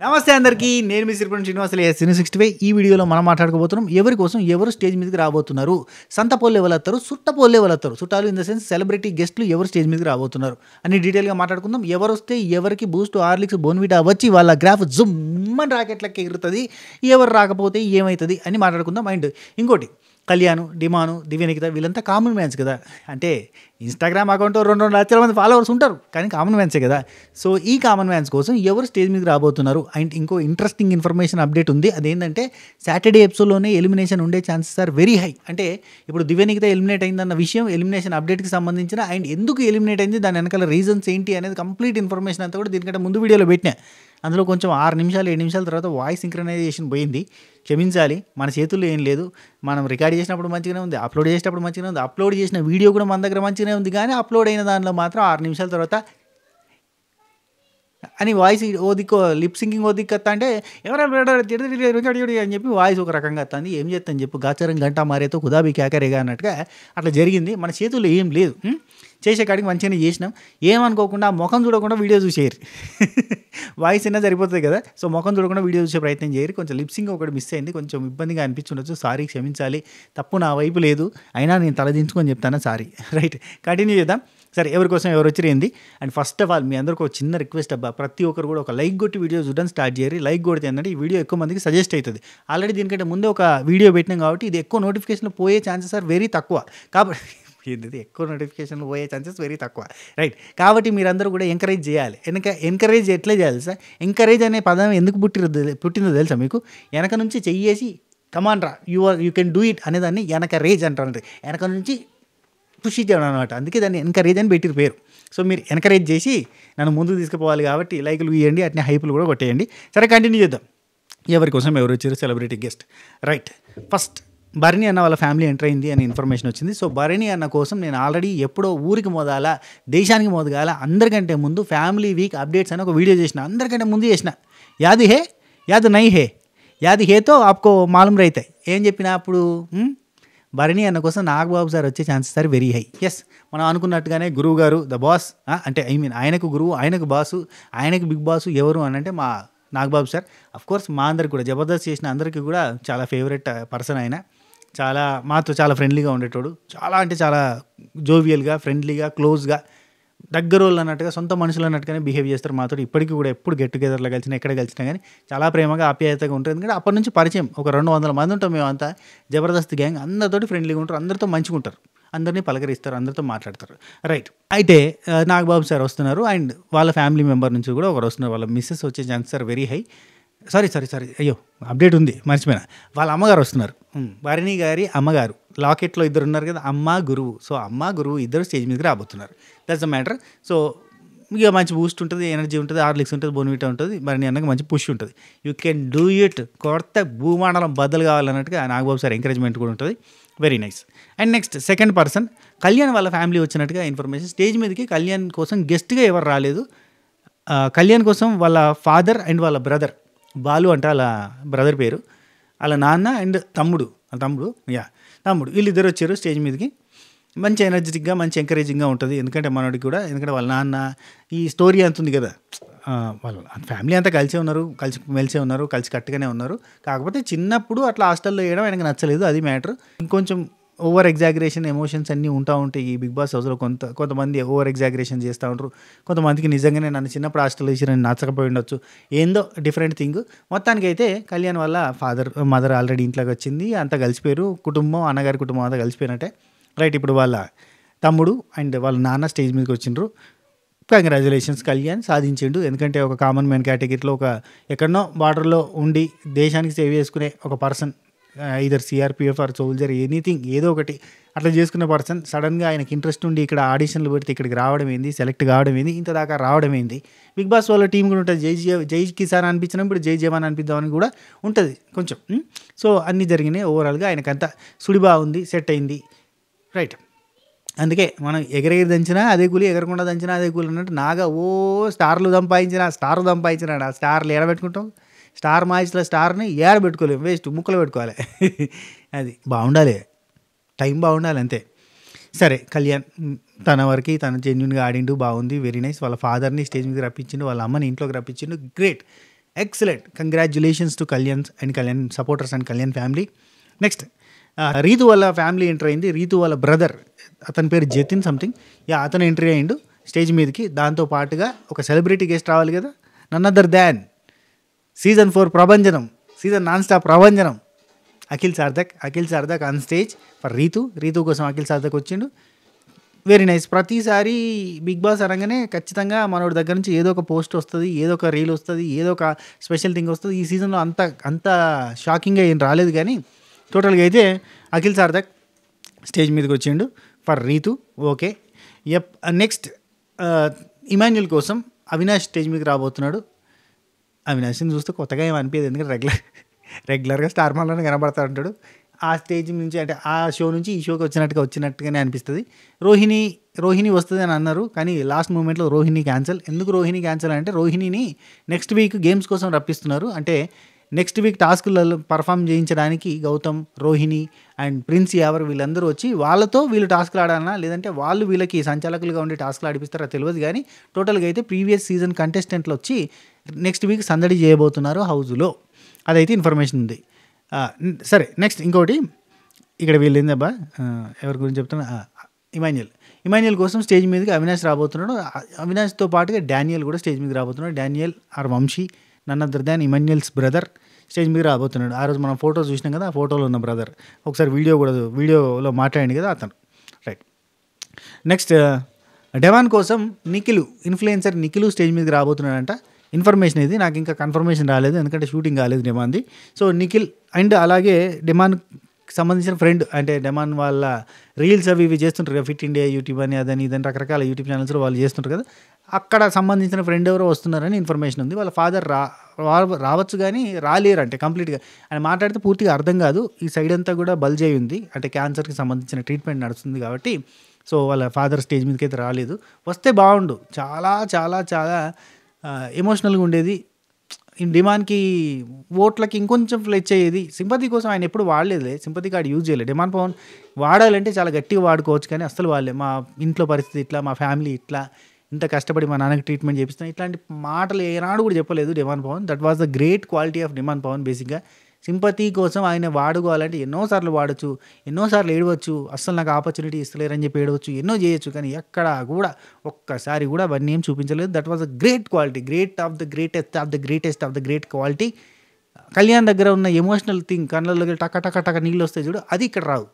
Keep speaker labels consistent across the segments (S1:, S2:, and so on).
S1: నమస్తే అందరికీ నేను మీ సిరిపురం శ్రీనివాసులు సినీ 65 ఈ వీడియోలో మనం మాట్లాడుకోబోతున్నాం ఎవరి కోసం ఎవరు స్టేజ్ మీదకి రాబోతున్నారు సంతపోళ్ళు ఎవరు సుట్టపోళ్ళు ఎవరు చుట్టాలు ఇన్ ద సెన్స్ సెలబ్రిటీ గెస్ట్లు ఎవరు స్టేజ్ మీదకి రాబోతున్నారు అని డీటెయిల్గా మాట్లాడుకుందాం ఎవరు వస్తే ఎవరికి బూస్ట్ హార్లిక్స్ బోన్విటా వచ్చి వాళ్ళ గ్రాఫ్ జుమ్మని రాకెట్లకి ఎగురుతుంది ఎవరు రాకపోతే ఏమవుతుంది అని మాట్లాడుకుందాం అండ్ ఇంకోటి కళ్యాణ్ డిమాను దివ్యనికిత వీళ్ళంతా కామన్ మ్యాన్స్ కదా అంటే ఇన్స్టాగ్రామ్ అకౌంట్ 2 లక్షల మంది ఫాలోవర్స్ ఉంటారు కానీ కామన్ మ్యాన్సే కదా సో ఈ కామన్ మ్యాన్స్ కోసం ఎవరు స్టేజ్ మీదకి రాబోతున్నారు అండ్ ఇంకో ఇంట్రెస్టింగ్ ఇన్ఫర్మేషన్ అప్డేట్ ఉంది అదేంటంటే సాటర్డే ఎపిసోడ్లోనే ఎలిమినేషన్ ఉండే ఛాన్సెస్ ఆర్ వెరీ హై అంటే ఇప్పుడు దివ్యనికిత ఎలిమినేట్ అయిందన్న విషయం ఎలిమినేషన్ అప్డేట్కి సంబంధించిన అండ్ ఎందుకు ఎలిమినేట్ అయింది దాని వెనకాల రీజన్స్ ఏంటి అనేది కంప్లీట్ ఇన్ఫర్మేషన్ అంతా కూడా దీనికంటే ముందు వీడియోలో పెట్టినా అందులో కొంచెం 6 నిమిషాలు 7 నిమిషాల తర్వాత వాయిస్ సింక్రనైజేషన్ పోయింది క్షమించాలి మన చేతుల్లో ఏం లేదు మనం రికార్డ్ చేసినప్పుడు మంచిగానే ఉంది అప్లోడ్ చేసినప్పుడు మంచిగానే ఉంది అప్లోడ్ చేసిన వీడియో కూడా మన దగ్గర మంచిగానే ఉంది కానీ అప్లోడ్ అయిన దానిలో మాత్రం 6 నిమిషాల తర్వాత అని వాయిస్ ఓ దిక్కు లిప్ సింకింగ్ ఓ దిక్కు వస్తా అంటే ఎవరైనా అని చెప్పి వాయిస్ ఒక రకంగా వస్తుంది ఏం చేస్తాను చెప్పు గాచారం గంట మారేతో కుదాబీ కేకరేగా అన్నట్టుగా అట్లా జరిగింది మన చేతుల్లో ఏం లేదు చేసే కాడికి మంచిగానే చేసినాం ఏమనుకోకుండా ముఖం చూడకుండా వీడియో చూసేయరు వాయిస్ అయినా సరిపోతుంది కదా సో ముఖం చూడకుండా వీడియో చూసే ప్రయత్నం చేయరు కొంచెం లిప్సింగ్ ఒకటి మిస్ అయింది కొంచెం ఇబ్బందిగా అనిపించుండొచ్చు సారీ క్షమించాలి తప్పు నా వైపు లేదు అయినా నేను తలదించుకొని చెప్తాను సారీ రైట్ కంటిన్యూ చేద్దాం సరే ఎవరి కోసం ఎవరు వచ్చిరేంది అండ్ ఫస్ట్ ఆఫ్ ఆల్ మీ అందరికీ ఒక చిన్న రిక్వెస్ట్ అబ్బా ప్రతి ఒక్కరు కూడా ఒక లైక్ కొట్టి వీడియో చూడడం స్టార్ట్ చేయరు లైక్ కొడితే ఏంటంటే ఈ వీడియో ఎక్కువ మందికి సజెస్ట్ అవుతుంది ఆల్రెడీ దీనికంటే ముందే ఒక వీడియో పెట్టినాం కాబట్టి ఇది ఎక్కువ నోటిఫికేషన్లో పోయే ఛాన్సెస్ ఆర్ వెరీ తక్కువ కాబట్టి ఏంటిది ఎక్కువ నోటిఫికేషన్లు పోయే ఛాన్సెస్ వెరీ తక్కువ రైట్ కాబట్టి మీరందరూ కూడా ఎంకరేజ్ చేయాలి ఎంకరేజ్ ఎట్లా చేయాలి సార్ ఎంకరేజ్ అనే పదం ఎందుకు పుట్టిందో తెలుసా మీకు వెనక నుంచి చెయ్యేసి కమాన్ రా యూ కెన్ డూ ఇట్ అనేదాన్ని వెనకరేజ్ అంటారు వెనక నుంచి పుష్ చేయడం అనమాట అందుకే దాన్ని ఎంకరేజ్ అని పెట్టిన పేరు సో మీరు ఎంకరేజ్ చేసి నన్ను ముందుకు తీసుకుపోవాలి కాబట్టి లైకులు ఇవ్వండి అట్నే హైపులు కూడా కొట్టేయండి సరే కంటిన్యూ చేద్దాం ఎవరి కోసం ఎవరు వచ్చారు celebrity guest right first Bharani అన్న వాళ్ళ ఫ్యామిలీ ఎంటర్ అయింది అనే ఇన్ఫర్మేషన్ వచ్చింది సో భరణి అన్న కోసం నేను ఆల్రెడీ ఎప్పుడో ఊరికి మోదాలా దేశానికి మోదగాల అందరికంటే ముందు ఫ్యామిలీ వీక్ అప్డేట్స్ అని ఒక వీడియో చేసిన అందరికంటే ముందు చేసిన యాది హే యాది నై హే యాది హేతో ఆప్కో మాలూమ్ రైతాయి ఏం చెప్పినా అప్పుడు భరణి అన్న కోసం నాగబాబు సార్ వచ్చే chances are very high as మనం అనుకున్నట్టుగానే గురువు గారు ద బాస్ అంటే ఆయనకు గురువు ఆయనకు బాసు ఆయనకు బిగ్ బాసు ఎవరు అని అంటే మా నాగబాబు సార్ అఫ్కోర్స్ మా అందరికి కూడా జబర్దస్త్ చేసిన అందరికీ కూడా చాలా ఫేవరెట్ పర్సన్ ఆయన చాలా మాతో చాలా ఫ్రెండ్లీగా ఉండేటోడు చాలా అంటే చాలా జోవియల్గా ఫ్రెండ్లీగా క్లోజ్గా దగ్గర వాళ్ళు అన్నట్టుగా సొంత మనుషులు అన్నట్టుగానే బిహేవ్ చేస్తారు మాతో ఇప్పటికీ కూడా ఎప్పుడు గెట్ టుగెదర్లో కలిసినా ఎక్కడ కలిసినా కానీ చాలా ప్రేమగా ఆప్యాయతగా ఉంటుంది ఎందుకంటే అప్పటి నుంచి పరిచయం ఒక 200 మంది ఉంటాం మేమంతా జబర్దస్త్ గ్యాంగ్ అందరితోటి ఫ్రెండ్లీగా ఉంటారు అందరితో మంచిగా ఉంటారు అందరినీ పలకరిస్తారు అందరితో మాట్లాడతారు రైట్ అయితే నాగబాబు సార్ వస్తున్నారు అండ్ వాళ్ళ ఫ్యామిలీ మెంబర్ నుంచి కూడా ఒకరు వస్తున్నారు వాళ్ళ మిస్సెస్ వచ్చే chances are very high sorry అయ్యో అప్డేట్ ఉంది మర్చిపోయినా వాళ్ళ అమ్మగారు వస్తున్నారు భరణి గారి అమ్మగారు లాకెట్లో ఇద్దరు ఉన్నారు కదా అమ్మ గురువు సో అమ్మ గురువు ఇద్దరు స్టేజ్ మీదకి రాబోతున్నారు దట్స్ ద మ్యాటర్ సో ఇక మంచి బూస్ట్ ఉంటుంది ఎనర్జీ ఉంటుంది హార్లిక్స్ ఉంటుంది బోన్విటా ఉంటుంది భరణి అన్నకి మంచి పుష్ ఉంటుంది యూ కెన్ డూ ఇట్ కొత్త భూమండలం బద్దలు కావాలన్నట్టుగా నాగబాబు సార్ ఎంకరేజ్మెంట్ కూడా ఉంటుంది very nice and next second person Kalyan వాళ్ళ ఫ్యామిలీ వచ్చినట్టుగా ఇన్ఫర్మేషన్ స్టేజ్ మీదకి కళ్యాణ్ కోసం గెస్ట్గా ఎవరు రాలేదు కళ్యాణ్ కోసం వాళ్ళ ఫాదర్ అండ్ వాళ్ళ బ్రదర్ బాలు అంటే వాళ్ళ బ్రదర్ పేరు వాళ్ళ నాన్న అండ్ తమ్ముడు వీళ్ళిద్దరు వచ్చారు స్టేజ్ మీదకి మంచి ఎనర్జెటిక్గా మంచి ఎంకరేజింగ్గా ఉంటుంది ఎందుకంటే మనోడికి కూడా ఎందుకంటే వాళ్ళ నాన్న ఈ స్టోరీ అంత ఉంది కదా వాళ్ళ ఫ్యామిలీ అంతా కలిసే ఉన్నారు మెలిసే ఉన్నారు కలిసి కట్టుగానే ఉన్నారు కాకపోతే చిన్నప్పుడు అట్లా హాస్టల్లో వేయడం ఆయనకు నచ్చలేదు అది మ్యాటర్ ఇంకొంచెం ఓవర్ ఎగ్జాగరేషన్ ఎమోషన్స్ అన్నీ ఉంటాయి ఈ బిగ్ బాస్ హౌస్లో కొంతమంది ఓవర్ ఎగ్జాగరేషన్ చేస్తూ ఉంటారు కొంతమందికి నిజంగానే నన్ను చిన్నప్పుడు హాస్టల్ వేసి నన్ను నచ్చకపోయి ఉండొచ్చు ఏందో డిఫరెంట్ థింగ్ మొత్తానికి అయితే కళ్యాణ్ వాళ్ళ మదర్ ఆల్రెడీ ఇంట్లోకి వచ్చింది అంతా కలిసిపోయారు కుటుంబం అన్నగారి కుటుంబం అంతా కలిసిపోయినట్టే రైట్ ఇప్పుడు వాళ్ళ తమ్ముడు అండ్ వాళ్ళ నాన్న స్టేజ్ మీదకి వచ్చిండ్రు కంగ్రాచులేషన్స్ కళ్యాణ్ సాధించిండు ఎందుకంటే ఒక కామన్ మ్యాన్ కేటగిరీలో ఒక ఎక్కడనో బార్డర్లో ఉండి దేశానికి సేవ్ చేసుకునే ఒక person either CRPF or soldier anything ఏదో ఒకటి అట్లా చేసుకునే పర్సన్ సడన్గా ఆయనకి ఇంట్రెస్ట్ ఉండి ఇక్కడ ఆడిషన్లు పెడితే ఇక్కడికి రావడం ఏంది సెలెక్ట్ కావడం ఏంది ఇంత దాకా రావడం ఏంది బిగ్ బాస్ వాళ్ళ టీం కూడా ఉంటుంది జై కిసాన్ అనిపించినప్పుడు ఇప్పుడు జై జవాన్ అనిపిద్దామని కూడా ఉంటుంది కొంచెం సో అన్నీ జరిగినాయి ఓవరాల్గా ఆయనకంతా సుడిబా ఉంది సెట్ అయింది రైట్ అందుకే మనం ఎగరెగిరి దంచినా అదే కూలి ఎగరకుండా దంచినా అదే కూలి అన్నట్టు నాగా స్టార్ సంపాదించిన ఆ స్టార్లు ఏడబెట్టుకుంటాం స్టార్ మ్యాచ్లో స్టార్ని ఏడబెట్టుకోలేము వేస్ట్ ముక్కలు పెట్టుకోవాలి అది బాగుండాలి టైం బాగుండాలి అంతే సరే కళ్యాణ్ తన వరకు తను జెన్యున్గా ఆడిండు బాగుంది వెరీ నైస్ వాళ్ళ ఫాదర్ని స్టేజ్ మీదకి రప్పించిండు వాళ్ళ అమ్మని ఇంట్లోకి రప్పించిండు great excellent, congratulations to Kalyan and Kalyan supporters and Kalyan family. Next Rithu వాళ్ళ ఫ్యామిలీ ఎంటర్ అయింది. రీతు వాళ్ళ బ్రదర్, అతని పేరు జతిన్ సంథింగ్, అతను ఎంట్రీ అయ్యిండు స్టేజ్ మీదకి. దాంతో పాటుగా ఒక సెలబ్రిటీ గెస్ట్ రావాలి కదా, నన్ అదర్ దాన్ సీజన్ 4 ప్రభంజనం, సీజన్ నాన్ స్టాప్ ప్రభంజనం, Akhil Sarthak on stage for Reethu కోసం అఖిల్ సార్థక్ వచ్చిండు. Very nice. ప్రతిసారి బిగ్ బాస్ అనగానే ఖచ్చితంగా మనోడి దగ్గర నుంచి ఏదో ఒక పోస్ట్ వస్తుంది, ఏదో ఒక రీల్ వస్తుంది, ఏదో ఒక స్పెషల్ థింగ్ వస్తుంది. ఈ సీజన్లో అంత షాకింగ్గా ఏం రాలేదు, కానీ టోటల్గా అయితే అఖిల్ సార్థక్ స్టేజ్ మీదకి వచ్చిండు for Reethu. Okay, next Emmanuel కోసం అవినాష్ స్టేజ్ మీదకి రాబోతున్నాడు. అవినాష్ని చూస్తే కొత్తగా ఏం అనిపించదు, ఎందుకంటే రెగ్యులర్గా స్టార్ మాల్లోనే కనబడతా ఉంటాడు. ఆ స్టేజ్ నుంచి అంటే ఆ షో నుంచి ఈ షోకి వచ్చినట్టుగానే అనిపిస్తుంది. రోహిణి వస్తుంది అని అన్నారు, కానీ లాస్ట్ మూమెంట్లో రోహిణి క్యాన్సల్. ఎందుకు రోహిణి క్యాన్సల్ అంటే, రోహిణిని నెక్స్ట్ వీక్ గేమ్స్ కోసం రప్పిస్తున్నారు. అంటే నెక్స్ట్ వీక్ టాస్కులలో పర్ఫామ్ చేయించడానికి గౌతమ్, రోహిణి అండ్ ప్రిన్స్ యావర్ వీళ్ళందరూ వచ్చి వాళ్ళతో వీళ్ళు టాస్క్లు ఆడాలన్నా, లేదంటే వాళ్ళు వీళ్ళకి సంచాలకులుగా ఉండి టాస్క్లు ఆడిపిస్తారో తెలియదు, కానీ టోటల్గా అయితే ప్రీవియస్ సీజన్ కంటెస్టెంట్లు వచ్చి నెక్స్ట్ వీక్ సందడి చేయబోతున్నారు హౌజ్లో. అదైతే ఇన్ఫర్మేషన్ ఉంది. సరే, నెక్స్ట్ ఇంకోటి ఇక్కడ వీళ్ళు ఏందబ్బా, ఎవరి గురించి చెప్తున్నా, ఇమాన్యుల్ కోసం స్టేజ్ మీదకి అవినాష్ రాబోతున్నాడు. అవినాష్తో పాటుగా డానియల్ కూడా స్టేజ్ మీదకి రాబోతున్నాడు. Daniel or Vamshi, none other than Emmanuel's brother stage మీద రాబోతున్నాడు. ఆ రోజు మనం ఫోటో చూసినాం కదా, ఆ ఫోటోలో ఉన్న బ్రదర్, ఒకసారి వీడియోలో మాట్లాడింది కదా అతను, రైట్. నెక్స్ట్ డెవాన్ కోసం ఇన్ఫ్లుయెన్సర్ నిఖిల్ స్టేజ్ మీదకి రాబోతున్నాడంట. ఇన్ఫర్మేషన్ ఇది, నాకు ఇంకా కన్ఫర్మేషన్ రాలేదు, ఎందుకంటే షూటింగ్ కాలేదు డెమాన్ది. సో నిఖిల్ అండ్ అలాగే డెమాన్ సంబంధించిన ఫ్రెండ్, అంటే డెమాన్ వాళ్ళ రీల్స్ అవి ఇవి చేస్తుంటారు కదా, ఫిట్ ఇండియా యూట్యూబ్ అని అదని ఇదని రకరకాల యూట్యూబ్ ఛానల్స్లో వాళ్ళు చేస్తుంటారు కదా, అక్కడ సంబంధించిన ఫ్రెండ్ ఎవరో వస్తున్నారని ఇన్ఫర్మేషన్ ఉంది. వాళ్ళ ఫాదర్ రావచ్చు కానీ రాలేరు, అంటే కంప్లీట్గా ఆయన మాట్లాడితే పూర్తిగా అర్థం కాదు. ఈ సైడ్ అంతా కూడా బల్జ్ అయి ఉంది, అంటే క్యాన్సర్కి సంబంధించిన ట్రీట్మెంట్ నడుస్తుంది కాబట్టి. సో వాళ్ళ ఫాదర్ స్టేజ్ మీదకి అయితే రాలేదు. వస్తే బాగుండు, చాలా చాలా చాలా ఎమోషనల్గా ఉండేది. డిమాన్కి ఓట్లకి ఇంకొంచెం ఫ్లెచ్ అయ్యేది. సింపతి కోసం ఆయన ఎప్పుడు వాడలేదులే, సింపతి కార్డు యూజ్ చేయలేదు. డిమాన్ పవన్ వాడాలంటే చాలా గట్టిగా వాడుకోవచ్చు, కానీ అస్సలు వాళ్ళే మా ఇంట్లో పరిస్థితి ఇట్లా, మా ఫ్యామిలీ ఇట్లా, ఇంత కష్టపడి మా నాన్నకి ట్రీట్మెంట్ చేపిస్తాం, ఇట్లాంటి మాటలు ఏనాడు కూడా చెప్పలేదు demon Pavan. That was the great quality of demon Pavan. బేసిక్గా సింపతి కోసం ఆయన వాడుకోవాలంటే ఎన్నోసార్లు వాడచ్చు, ఎన్నోసార్లు ఏడవచ్చు, అస్సలు నాకు ఆపర్చునిటీ ఇస్తలేరని చెప్పి ఏడవచ్చు, ఎన్నో చేయొచ్చు, కానీ ఎక్కడ కూడా ఒక్కసారి కూడా అవన్నీ ఏం చూపించలేదు. That was a great quality, great of the great quality. Kalyan దగ్గర ఉన్న ఎమోషనల్ థింగ్, కళ్ళలోకి టక నీళ్ళు వస్తాయి చూడు, అది ఇక్కడ రావు.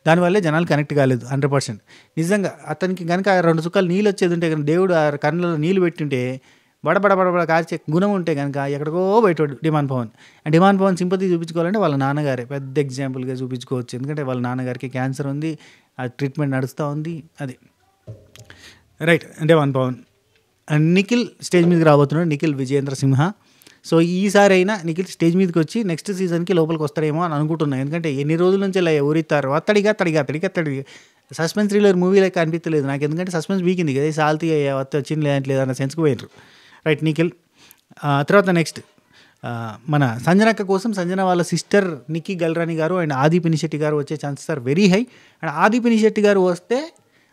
S1: దానివల్లే జనాలు కనెక్ట్ కాలేదు 100%. నిజంగా అతనికి కనుక 2 చుక్కలు నీళ్ళు వచ్చేది ఉంటే కనుక, దేవుడు ఆ కళ్ళలో నీళ్ళు పెట్టింటే బడబడ కార్చే గుణం ఉంటే కనుక ఎక్కడికో బయటోడు డిమాన్ పవన్. అండ్ డిమాన్ పవన్ సింపతి చూపించుకోవాలంటే వాళ్ళ నాన్నగారే పెద్ద ఎగ్జాంపుల్గా చూపించుకోవచ్చు, ఎందుకంటే వాళ్ళ నాన్నగారికి క్యాన్సర్ ఉంది, ఆ ట్రీట్మెంట్ నడుస్తూ ఉంది, అది right. Demon Pavan and Nikhil stage మీదకి రాబోతున్నాడు, నిఖిల్ విజయేంద్ర సింహ. సో ఈసారి అయినా నిఖిల్ స్టేజ్ మీదకి వచ్చి నెక్స్ట్ సీజన్కి లోపలికి వస్తారేమో అని అనుకుంటున్నాను, ఎందుకంటే ఎన్ని రోజుల నుంచి ఇలా ఊరిస్తారు అత్తడిగా సస్పెన్స్ థ్రిల్లర్ మూవీలకి అనిపించలేదు నాకు, ఎందుకంటే సస్పెన్స్ వీకింది కదా, సాల్తీ వచ్చింది లేదంటే లేదన్న సెన్స్కి పోయినారు, రైట్. నిఖిల్ తర్వాత నెక్స్ట్ మన సంజనక్క కోసం సంజన వాళ్ళ సిస్టర్ నిక్కీ గల్రాని గారు అండ్ ఆది పినిశెట్టి గారు వచ్చే chances are very high. And Aadhi Pinisetty గారు వస్తే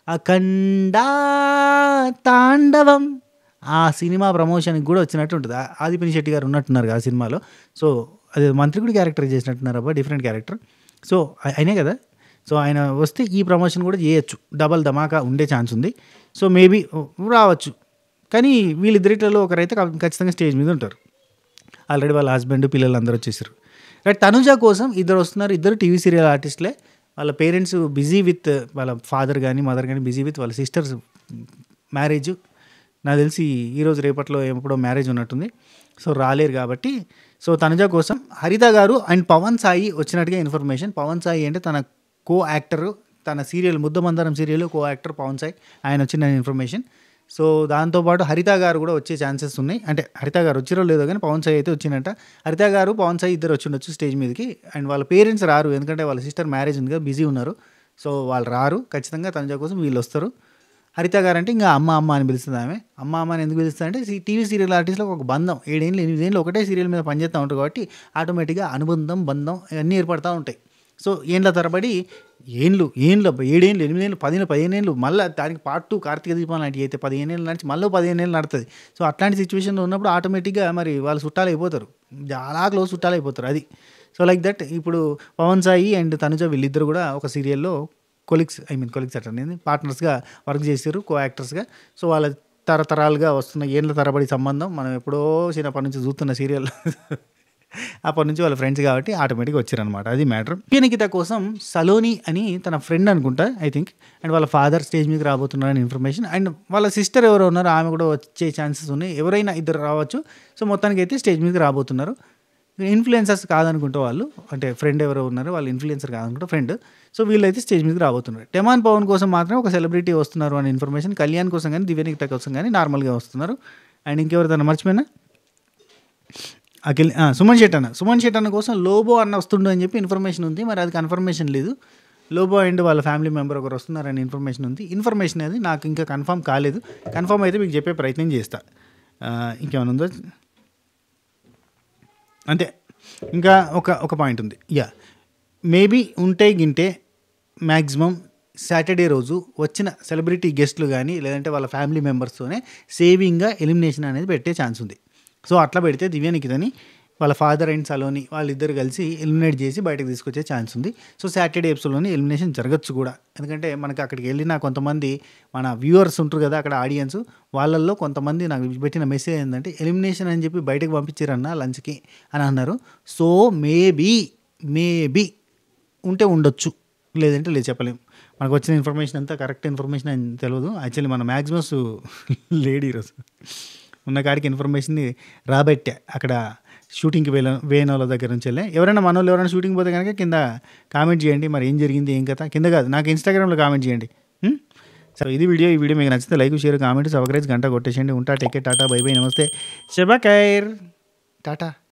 S1: అఖండ తాండవం ఆ సినిమా ప్రమోషన్కి కూడా వచ్చినట్టు ఉంటుంది. ఆది పినిశెట్టి గారు ఉన్నట్టున్నారు ఆ సినిమాలో. సో అది మంత్రికుడి క్యారెక్టర్ చేసినట్టున్నారు అబ్బా, డిఫరెంట్ క్యారెక్టర్. సో అయినే కదా, సో ఆయన వస్తే ఈ ప్రమోషన్ కూడా చేయొచ్చు, డబల్ ధమాకా ఉండే ఛాన్స్ ఉంది. సో మేబీ రావచ్చు, కానీ వీళ్ళిద్దరిలో ఒకరైతే ఖచ్చితంగా స్టేజ్ మీద ఉంటారు. ఆల్రెడీ వాళ్ళ హస్బెండ్ పిల్లలు అందరూ వచ్చేసారు, రైట్. తనుజ కోసం ఇద్దరు వస్తున్నారు, ఇద్దరు టీవీ సీరియల్ ఆర్టిస్ట్లే. వాళ్ళ పేరెంట్స్ బిజీ విత్, వాళ్ళ ఫాదర్ కానీ మదర్ కానీ బిజీ విత్ వాళ్ళ సిస్టర్స్ మ్యారేజ్. నాకు తెలిసి ఈరోజు రేపట్లో ఎప్పుడో మ్యారేజ్ ఉన్నట్టుంది, సో రాలేరు కాబట్టి. సో తనుజ కోసం హరిత గారు అండ్ పవన్ సాయి వచ్చినట్టుగా ఇన్ఫర్మేషన్. పవన్ సాయి అంటే తన కో యాక్టర్, తన serial Muddamandaram serial co actor Pavan Sai, ఆయన వచ్చిన ఇన్ఫర్మేషన్. సో దాంతోపాటు హరిత గారు కూడా వచ్చే ఛాన్సెస్ ఉన్నాయి, అంటే హరిత గారు వచ్చిరో లేదో కానీ పవన్ సాయి అయితే వచ్చిందంట. హరిత గారు పవన్ సాయి ఇద్దరు వచ్చి ఉండొచ్చు స్టేజ్ మీదకి. అండ్ వాళ్ళ పేరెంట్స్ రారు, ఎందుకంటే వాళ్ళ సిస్టర్ మ్యారేజ్ ఉంది కదా, బిజీ ఉన్నారు, సో వాళ్ళు రారు. ఖచ్చితంగా తనుజ కోసం వీళ్ళు వస్తారు. హరిత గారు అంటే ఇంకా అమ్మ అని పిలుస్తుంది ఆమె. అమ్మ అని ఎందుకు పిలుస్తుంది అంటే టీవీ సీరియల్ ఆర్టిస్ట్లకు ఒక బంధం, 7 ఏళ్ళు 8 ఏళ్ళు ఒకటే సీరియల్ మీద పనిచేస్తూ ఉంటారు కాబట్టి ఆటోమేటిక్గా అనుబంధం బంధం ఇవన్నీ ఏర్పడుతూ ఉంటాయి. సో ఏండ్ల తరబడి ఏండ్లు అబ్బా, 7 ఏళ్ళు 8 ఏళ్ళు 10 ఏళ్ళు 15 ఏళ్ళు మళ్ళీ దానికి పార్ట్ 2 కార్తీక దీపం లాంటివి అయితే 15 ఏళ్ళు నడిచి మళ్ళీ 15 ఏళ్ళు నడుతుంది. సో అట్లాంటి సిచ్యువేషన్లో ఉన్నప్పుడు ఆటోమేటిక్గా మరి వాళ్ళు చుట్టాలు అయిపోతారు, చాలా క్లోజ్ చుట్టాలు అయిపోతారు అది. సో లైక్ దట్ ఇప్పుడు పవన్ సాయి అండ్ తనుజ వీళ్ళిద్దరు కూడా ఒక సీరియల్లో కొలీగ్స్ అట్లా పార్ట్నర్స్గా వర్క్ చేశారు, కో యాక్టర్స్గా. సో వాళ్ళ తరతరాలుగా వస్తున్న ఏళ్ళ తరబడి సంబంధం మనం ఎప్పుడో చిన్నప్పటి నుంచి చూస్తున్న సీరియల్ అప్పటి నుంచి వాళ్ళ ఫ్రెండ్స్ కాబట్టి ఆటోమేటిక్గా వచ్చారనమాట, అది మ్యాటర్. నిఖిత కోసం సలోని అని తన ఫ్రెండ్ అనుకుంటా ఐ థింక్, అండ్ వాళ్ళ ఫాదర్ స్టేజ్ మీదకి రాబోతున్నారని ఇన్ఫర్మేషన్, అండ్ వాళ్ళ సిస్టర్ ఎవరో ఉన్నారు ఆమె కూడా వచ్చే ఛాన్సెస్ ఉన్నాయి, ఎవరైనా ఇద్దరు రావచ్చు. సో మొత్తానికి అయితే స్టేజ్ మీదకి రాబోతున్నారు. ఇన్ఫ్లుయెన్సర్స్ కాదనుకుంటే వాళ్ళు, అంటే ఫ్రెండ్ ఎవరో ఉన్నారు వాళ్ళు ఇన్ఫ్లుయెన్సర్ కాదనుకుంటే ఫ్రెండ్. సో వీళ్ళైతే స్టేజ్ మీదకి రాబోతున్నారు. టెమాన్ పవన్ కోసం మాత్రం ఒక సెలబ్రిటీ వస్తున్నారు అనే ఇన్ఫర్మేషన్, కళ్యాణ్ కోసం కానీ దివ్య నిఖిత కోసం కానీ నార్మల్గా వస్తున్నారు. అండ్ ఇంకెవరు తన మర్చిపోయినా సుమన్ శెట్టి అన్న కోసం లోబో అన్న వస్తుండు అని చెప్పి ఇన్ఫర్మేషన్ ఉంది, మరి అది కన్ఫర్మేషన్ లేదు. లోబో అండ్ వాళ్ళ ఫ్యామిలీ మెంబర్ ఒకరు వస్తున్నారని ఇన్ఫర్మేషన్ ఉంది. ఇన్ఫర్మేషన్ అది నాకు ఇంకా కన్ఫర్మ్ కాలేదు, కన్ఫర్మ్ అయితే మీకు చెప్పే ప్రయత్నం చేస్తా. ఇంకేమైనా ఉందో అంతే. ఇంకా ఒక పాయింట్ ఉంది, మేబీ ఉంటే గింటే మ్యాక్సిమం సాటర్డే రోజు వచ్చిన సెలబ్రిటీ గెస్ట్లు కానీ లేదంటే వాళ్ళ ఫ్యామిలీ మెంబర్స్తోనే సేవింగ్గా ఎలిమినేషన్ అనేది పెట్టే ఛాన్స్ ఉంది. సో అట్లా పెడితే దివ్య నిఖితని వాళ్ళ ఫాదర్ అండ్ సలోని వాళ్ళిద్దరు కలిసి ఎలిమినేట్ చేసి బయటకు తీసుకొచ్చే ఛాన్స్ ఉంది. సో సాటర్డే ఎపిసోడ్లోని ఎలిమినేషన్ జరగచ్చు కూడా, ఎందుకంటే మనకి అక్కడికి వెళ్ళిన కొంతమంది మన వ్యూవర్స్ ఉంటారు కదా అక్కడ ఆడియన్స్, వాళ్ళల్లో కొంతమంది నాకు పెట్టిన మెసేజ్ ఏంటంటే ఎలిమినేషన్ అని చెప్పి బయటకు పంపించారన్న లంచ్కి అని అన్నారు. సో మేబీ ఉంటే ఉండొచ్చు, లేదంటే లేదు, చెప్పలేము. మనకు వచ్చిన ఇన్ఫర్మేషన్ అంతా కరెక్ట్ ఇన్ఫర్మేషన్ అని తెలియదు. యాక్చువల్లీ మన మ్యాక్సిమస్ లేడీ ఈరోజు ఉన్న కాడికి ఇన్ఫర్మేషన్ని రాబట్టే అక్కడ షూటింగ్కి వేయన వాళ్ళ దగ్గర నుంచి వెళ్ళే. ఎవరైనా మన వాళ్ళు ఎవరైనా షూటింగ్ పోతే కనుక కింద కామెంట్ చేయండి, మరి ఏం జరిగింది ఏం కథ కింద కాదు నాకు ఇన్స్టాగ్రామ్లో కామెంట్ చేయండి. సో ఇది వీడియో, ఈ వీడియో మీకు నచ్చితే లైక్ షేర్ కామెంట్ సబ్స్క్రైబ్ గంట కొట్టేసేయండి. ఉంటా, take care, Tata, by by, నమస్తే, శుభ ఖైర్, టాటా.